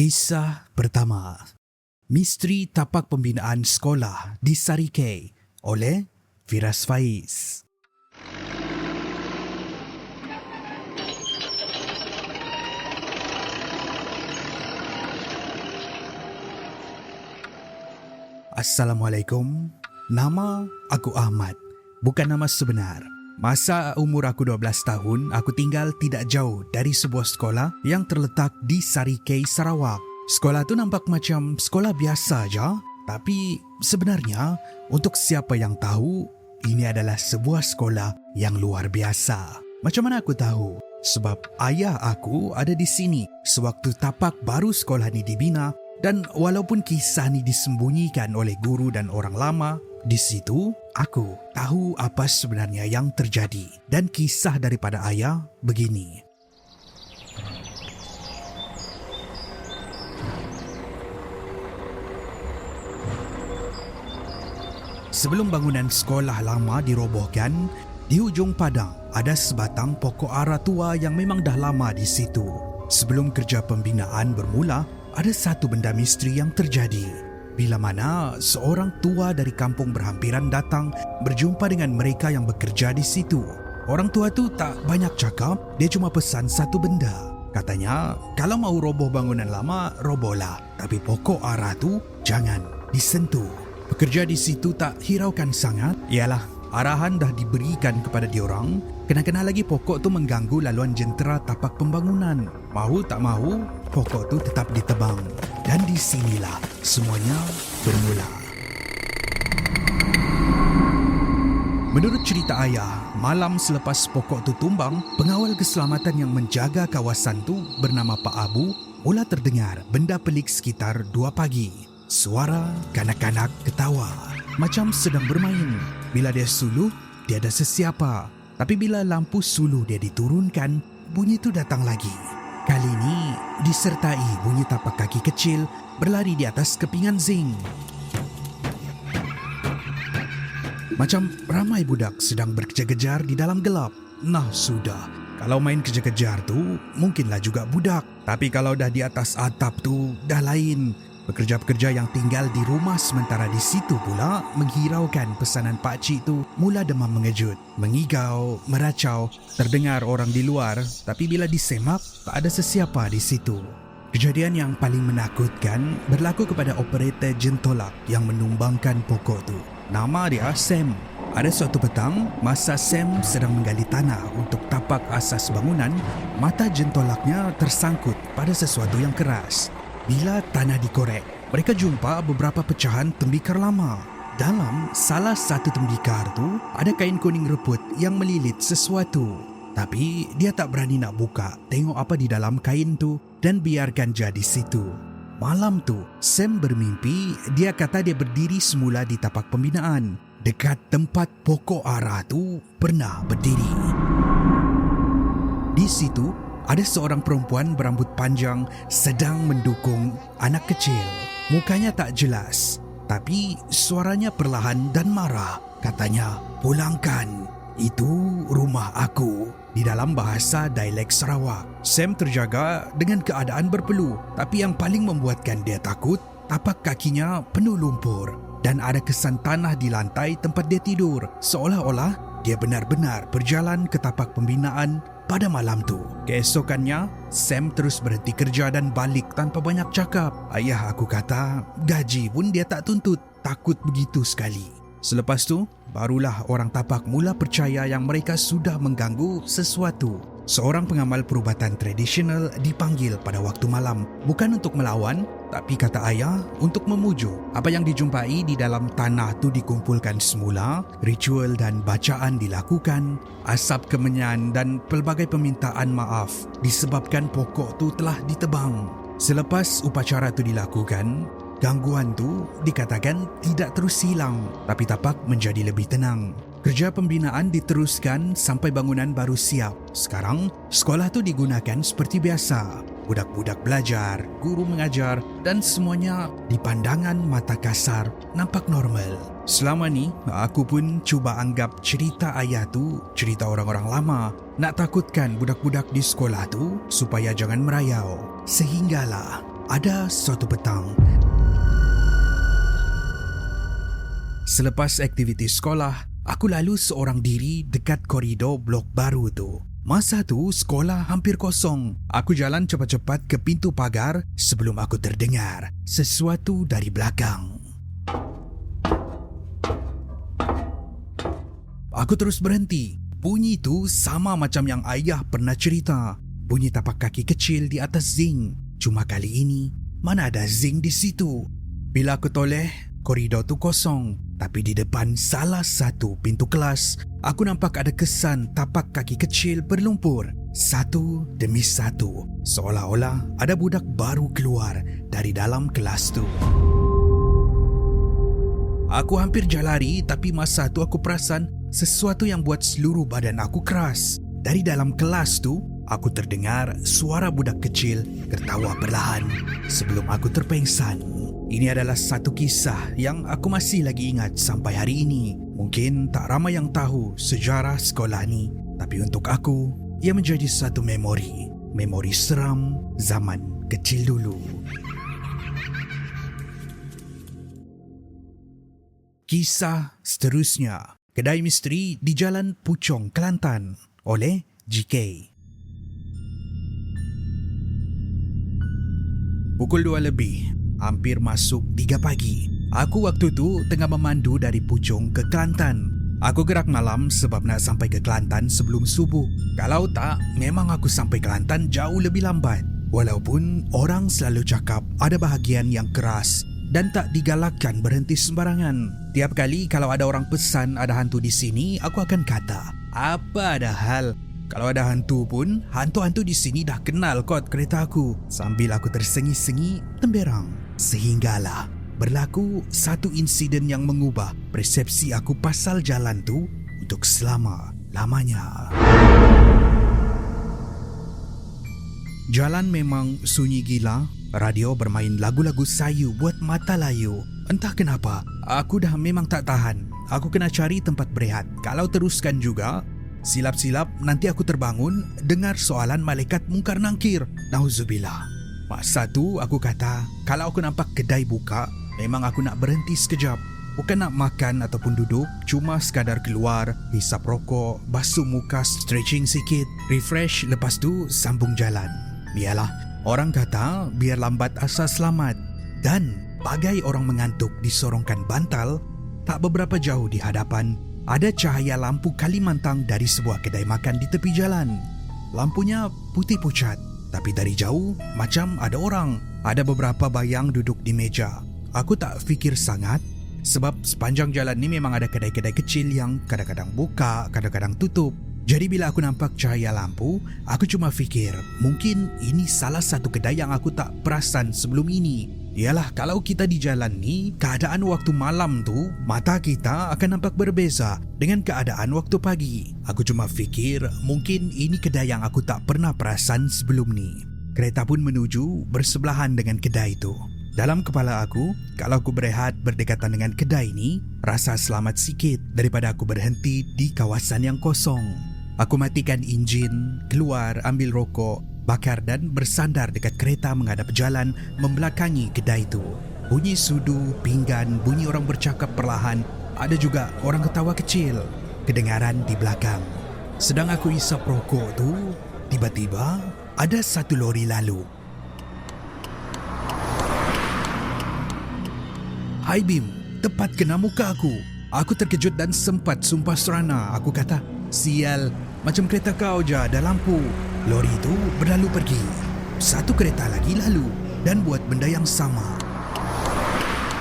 Kisah pertama, Misteri Tapak Pembinaan Sekolah di Sarikei oleh Firas Faiz. Assalamualaikum, nama aku Ahmad, bukan nama sebenar. Masa umur aku 12 tahun, aku tinggal tidak jauh dari sebuah sekolah yang terletak di Sarikei, Sarawak. Sekolah tu nampak macam sekolah biasa aja, tapi sebenarnya untuk siapa yang tahu, ini adalah sebuah sekolah yang luar biasa. Macam mana aku tahu? Sebab ayah aku ada di sini sewaktu tapak baru sekolah ni dibina, dan walaupun kisah ni disembunyikan oleh guru dan orang lama, di situ aku tahu apa sebenarnya yang terjadi. Dan kisah daripada ayah begini. Sebelum bangunan sekolah lama dirobohkan, di hujung padang ada sebatang pokok ara tua yang memang dah lama di situ. Sebelum kerja pembinaan bermula, ada satu benda misteri yang terjadi. Bila mana seorang tua dari kampung berhampiran datang berjumpa dengan mereka yang bekerja di situ. Orang tua tu tak banyak cakap, dia cuma pesan satu benda. Katanya, kalau mau roboh bangunan lama, robohlah. Tapi pokok ara tu jangan disentuh. Pekerja di situ tak hiraukan sangat. Ialah, arahan dah diberikan kepada diorang. Kena-kena lagi pokok tu mengganggu laluan jentera tapak pembangunan. Mahu tak mahu, pokok tu tetap ditebang. Dan di sinilah semuanya bermula. Menurut cerita ayah, malam selepas pokok tu tumbang, pengawal keselamatan yang menjaga kawasan tu bernama Pak Abu mula terdengar benda pelik sekitar 2 pagi. Suara kanak-kanak ketawa, macam sedang bermain. Bila dia suluh, tiada sesiapa. Tapi bila lampu suluh dia diturunkan, bunyi tu datang lagi. Kali ini disertai bunyi tapak kaki kecil berlari di atas kepingan zinc. Macam ramai budak sedang berkejar-kejar di dalam gelap. Nah sudah, kalau main kejar-kejar tu mungkinlah juga budak. Tapi kalau dah di atas atap tu dah lain. Pekerja-pekerja yang tinggal di rumah sementara di situ pula menghiraukan pesanan pakcik tu mula demam mengejut, mengigau, meracau. Terdengar orang di luar, tapi bila disemak, tak ada sesiapa di situ. Kejadian yang paling menakutkan berlaku kepada operator jentolak yang menumbangkan pokok tu. Nama dia Sam. Ada suatu petang, masa Sam sedang menggali tanah untuk tapak asas bangunan, mata jentolaknya tersangkut pada sesuatu yang keras. Bila tanah dikorek, mereka jumpa beberapa pecahan tembikar lama. Dalam salah satu tembikar tu ada kain kuning reput yang melilit sesuatu. Tapi dia tak berani nak buka, tengok apa di dalam kain tu dan biarkan jadi situ. Malam tu, Sam bermimpi dia kata dia berdiri semula di tapak pembinaan, dekat tempat pokok ara tu pernah berdiri. Di situ, ada seorang perempuan berambut panjang sedang mendukung anak kecil. Mukanya tak jelas, tapi suaranya perlahan dan marah. Katanya, pulangkan, itu rumah aku. Di dalam bahasa dialek Sarawak. Sam terjaga dengan keadaan berpeluh, tapi yang paling membuatkan dia takut, tapak kakinya penuh lumpur dan ada kesan tanah di lantai tempat dia tidur. Seolah-olah dia benar-benar berjalan ke tapak pembinaan pada malam tu. Keesokannya, Sam terus berhenti kerja dan balik tanpa banyak cakap. Ayah aku kata, gaji pun dia tak tuntut. Takut begitu sekali. Selepas tu, barulah orang tapak mula percaya yang mereka sudah mengganggu sesuatu. Seorang pengamal perubatan tradisional dipanggil pada waktu malam. Bukan untuk melawan, tapi kata ayah, untuk memujuk. Apa yang dijumpai di dalam tanah tu dikumpulkan semula, ritual dan bacaan dilakukan, asap kemenyan dan pelbagai permintaan maaf disebabkan pokok tu telah ditebang. Selepas upacara tu dilakukan, gangguan tu dikatakan tidak terus hilang, tapi tapak menjadi lebih tenang. Kerja pembinaan diteruskan sampai bangunan baru siap. Sekarang, sekolah tu digunakan seperti biasa. Budak-budak belajar, guru mengajar dan semuanya di pandangan mata kasar nampak normal. Selama ni, aku pun cuba anggap cerita ayah tu cerita orang-orang lama. Nak takutkan budak-budak di sekolah tu supaya jangan merayau. Sehinggalah ada suatu petang. Selepas aktiviti sekolah, aku lalu seorang diri dekat koridor blok baru tu. Masa tu sekolah hampir kosong. Aku jalan cepat-cepat ke pintu pagar sebelum aku terdengar sesuatu dari belakang. Aku terus berhenti. Bunyi tu sama macam yang ayah pernah cerita. Bunyi tapak kaki kecil di atas zinc. Cuma kali ini, mana ada zinc di situ. Bila aku toleh, koridor tu kosong. Tapi di depan salah satu pintu kelas, aku nampak ada kesan tapak kaki kecil berlumpur. Satu demi satu. Seolah-olah ada budak baru keluar dari dalam kelas tu. Aku hampir jalari, tapi masa tu aku perasan sesuatu yang buat seluruh badan aku keras. Dari dalam kelas tu, aku terdengar suara budak kecil tertawa perlahan sebelum aku terpengsan. Ini adalah satu kisah yang aku masih lagi ingat sampai hari ini. Mungkin tak ramai yang tahu sejarah sekolah ni, tapi untuk aku, ia menjadi satu memori. Memori seram zaman kecil dulu. Kisah seterusnya, Kedai Misteri di Jalan Puchong, Kelantan oleh GK. Pukul 2 lebih, hampir masuk 3 pagi. Aku waktu tu tengah memandu dari Puchong ke Kelantan. Aku gerak malam sebab nak sampai ke Kelantan sebelum subuh. Kalau tak, memang aku sampai Kelantan jauh lebih lambat. Walaupun orang selalu cakap ada bahagian yang keras dan tak digalakkan berhenti sembarangan. Tiap kali kalau ada orang pesan ada hantu di sini, aku akan kata, apa ada hal? Kalau ada hantu pun, hantu-hantu di sini dah kenal kot kereta aku. Sambil aku tersengi-sengi temberang. Sehinggalah berlaku satu insiden yang mengubah persepsi aku pasal jalan tu untuk selama-lamanya. Jalan memang sunyi gila. Radio bermain lagu-lagu sayu buat mata layu. Entah kenapa, aku dah memang tak tahan. Aku kena cari tempat berehat. Kalau teruskan juga, silap-silap nanti aku terbangun dengar soalan malaikat mungkar nangkir. Nauzubillah. Masa tu aku kata, kalau aku nampak kedai buka, memang aku nak berhenti sekejap. Bukan nak makan ataupun duduk, cuma sekadar keluar, hisap rokok, basuh muka, stretching sikit, refresh, lepas tu sambung jalan. Biarlah, orang kata biar lambat asa selamat. Dan bagai orang mengantuk disorongkan bantal, tak beberapa jauh di hadapan ada cahaya lampu Kalimantan dari sebuah kedai makan di tepi jalan. Lampunya putih pucat, tapi dari jauh macam ada orang. Ada beberapa bayang duduk di meja. Aku tak fikir sangat sebab sepanjang jalan ni memang ada kedai-kedai kecil yang kadang-kadang buka, kadang-kadang tutup. Jadi bila aku nampak cahaya lampu, aku cuma fikir mungkin ini salah satu kedai yang aku tak perasan sebelum ini. Yalah, kalau kita di jalan ni, keadaan waktu malam tu, mata kita akan nampak berbeza dengan keadaan waktu pagi. Aku cuma fikir mungkin ini kedai yang aku tak pernah perasan sebelum ni. Kereta pun menuju bersebelahan dengan kedai tu. Dalam kepala aku, kalau aku berehat berdekatan dengan kedai ni, rasa selamat sikit daripada aku berhenti di kawasan yang kosong. Aku matikan enjin, keluar ambil rokok, bakar dan bersandar dekat kereta menghadap jalan membelakangi kedai tu. Bunyi sudu, pinggan, bunyi orang bercakap perlahan, ada juga orang ketawa kecil kedengaran di belakang. Sedang aku isap rokok tu, tiba-tiba ada satu lori lalu. Hai Bim, tepat kena muka aku. Aku terkejut dan sempat sumpah serana. Aku kata, sial, macam kereta kau je ada lampu. Lori itu berlalu pergi. Satu kereta lagi lalu dan buat benda yang sama.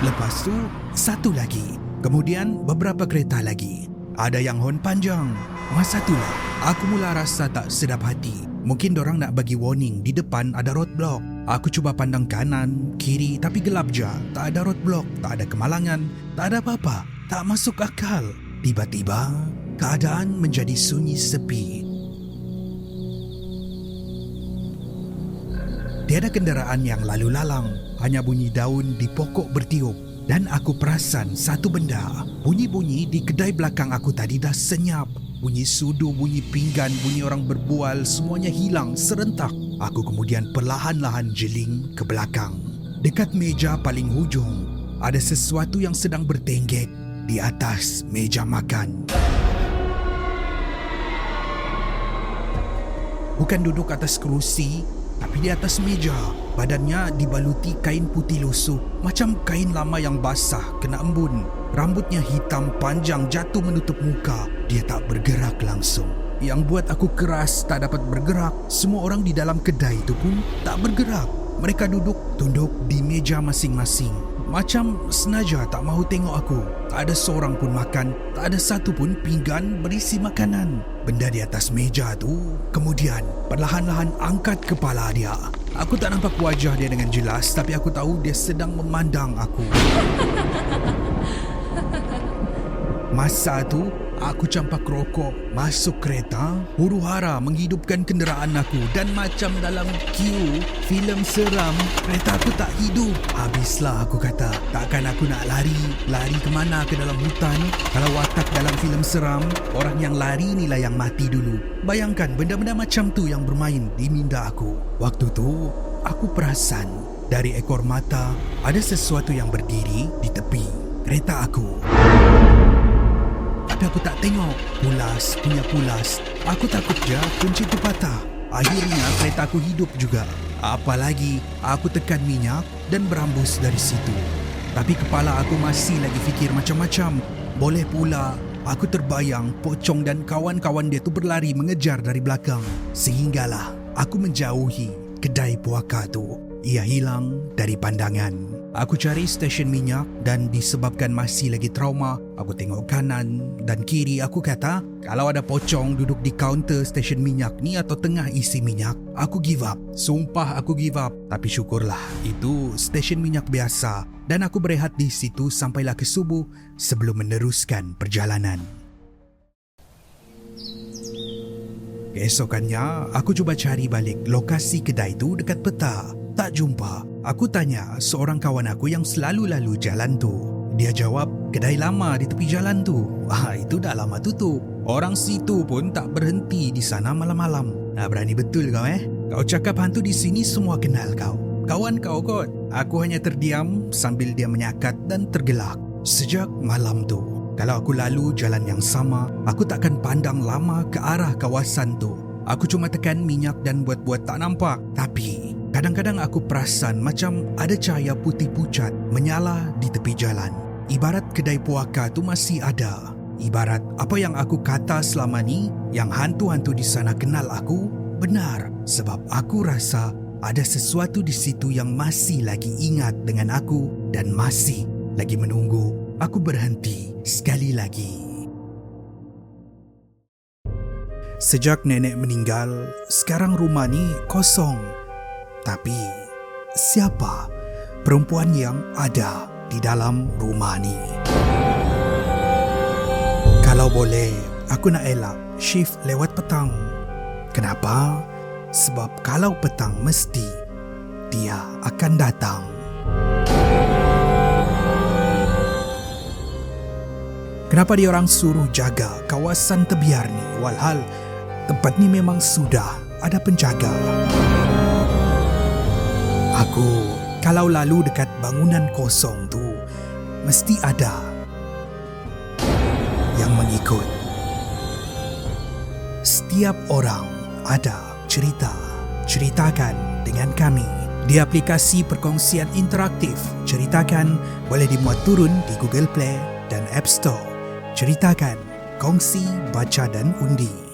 Lepas tu, satu lagi. Kemudian beberapa kereta lagi. Ada yang hon panjang. Masa itulah, aku mula rasa tak sedap hati. Mungkin dorang nak bagi warning di depan ada roadblock. Aku cuba pandang kanan, kiri tapi gelap je. Tak ada roadblock, tak ada kemalangan, tak ada apa-apa. Tak masuk akal. Tiba-tiba, keadaan menjadi sunyi sepi. Tiada kenderaan yang lalu lalang. Hanya bunyi daun di pokok bertiup. Dan aku perasan satu benda. Bunyi-bunyi di kedai belakang aku tadi dah senyap. Bunyi sudu, bunyi pinggan, bunyi orang berbual, semuanya hilang serentak. Aku kemudian perlahan-lahan jeling ke belakang. Dekat meja paling hujung, ada sesuatu yang sedang bertenggek di atas meja makan. Bukan duduk atas kerusi, tapi di atas meja. Badannya dibaluti kain putih lusuh, macam kain lama yang basah kena embun. Rambutnya hitam panjang jatuh menutup muka. Dia tak bergerak langsung. Yang buat aku keras tak dapat bergerak, semua orang di dalam kedai itu pun tak bergerak. Mereka duduk tunduk di meja masing-masing, macam senaja tak mahu tengok aku. Tak ada seorang pun makan, tak ada satu pun pinggan berisi makanan. Benda di atas meja tu kemudian perlahan-lahan angkat kepala dia. Aku tak nampak wajah dia dengan jelas, tapi aku tahu dia sedang memandang aku. Masa tu, aku campak rokok, masuk kereta, huru-hara menghidupkan kenderaan aku dan macam dalam queue filem seram, kereta aku tak hidup. Habislah, aku kata. Takkan aku nak lari ke mana ke dalam hutan? Kalau watak dalam filem seram, orang yang lari inilah yang mati dulu. Bayangkan benda-benda macam tu yang bermain di minda aku. Waktu tu, aku perasan dari ekor mata ada sesuatu yang berdiri di tepi kereta aku. Tapi aku tak tengok. Pulas. Aku takut je kunci tu patah. Akhirnya kereta aku hidup juga. Apalagi aku tekan minyak dan berambus dari situ. Tapi kepala aku masih lagi fikir macam-macam. Boleh pula aku terbayang Pocong dan kawan-kawan dia tu berlari mengejar dari belakang. Sehinggalah aku menjauhi kedai puaka tu. Ia hilang dari pandangan. Aku cari stesen minyak dan disebabkan masih lagi trauma, aku tengok kanan dan kiri. Aku kata, kalau ada pocong duduk di kaunter stesen minyak ni atau tengah isi minyak, aku give up. Sumpah aku give up. Tapi syukurlah, itu stesen minyak biasa. Dan aku berehat di situ sampailah ke subuh sebelum meneruskan perjalanan. Keesokannya, aku cuba cari balik lokasi kedai tu dekat peta. Tak jumpa. Aku tanya seorang kawan aku yang selalu lalu jalan tu. Dia jawab, kedai lama di tepi jalan tu. Itu dah lama tutup. Orang situ pun tak berhenti di sana malam-malam. Berani betul kau Kau cakap hantu di sini semua kenal kau. Kawan kau kot. Aku hanya terdiam sambil dia menyakat dan tergelak. Sejak malam tu, kalau aku lalu jalan yang sama, aku takkan pandang lama ke arah kawasan tu. Aku cuma tekan minyak dan buat-buat tak nampak. Tapi kadang-kadang aku perasan macam ada cahaya putih pucat menyala di tepi jalan. Ibarat kedai puaka tu masih ada. Ibarat apa yang aku kata selama ni, yang hantu-hantu di sana kenal aku, benar. Sebab aku rasa ada sesuatu di situ yang masih lagi ingat dengan aku dan masih lagi menunggu aku berhenti sekali lagi. Sejak nenek meninggal, sekarang rumah ni kosong. Tapi, siapa perempuan yang ada di dalam rumah ni? Kalau boleh, aku nak elak shift lewat petang. Kenapa? Sebab kalau petang mesti dia akan datang. Kenapa dia orang suruh jaga kawasan tebiar ni, walhal tempat ni memang sudah ada penjaga? Aku, kalau lalu dekat bangunan kosong tu, mesti ada yang mengikut. Setiap orang ada cerita. Ceritakan dengan kami di aplikasi perkongsian interaktif. Ceritakan boleh dimuat turun di Google Play dan App Store. Ceritakan, kongsi, baca dan undi.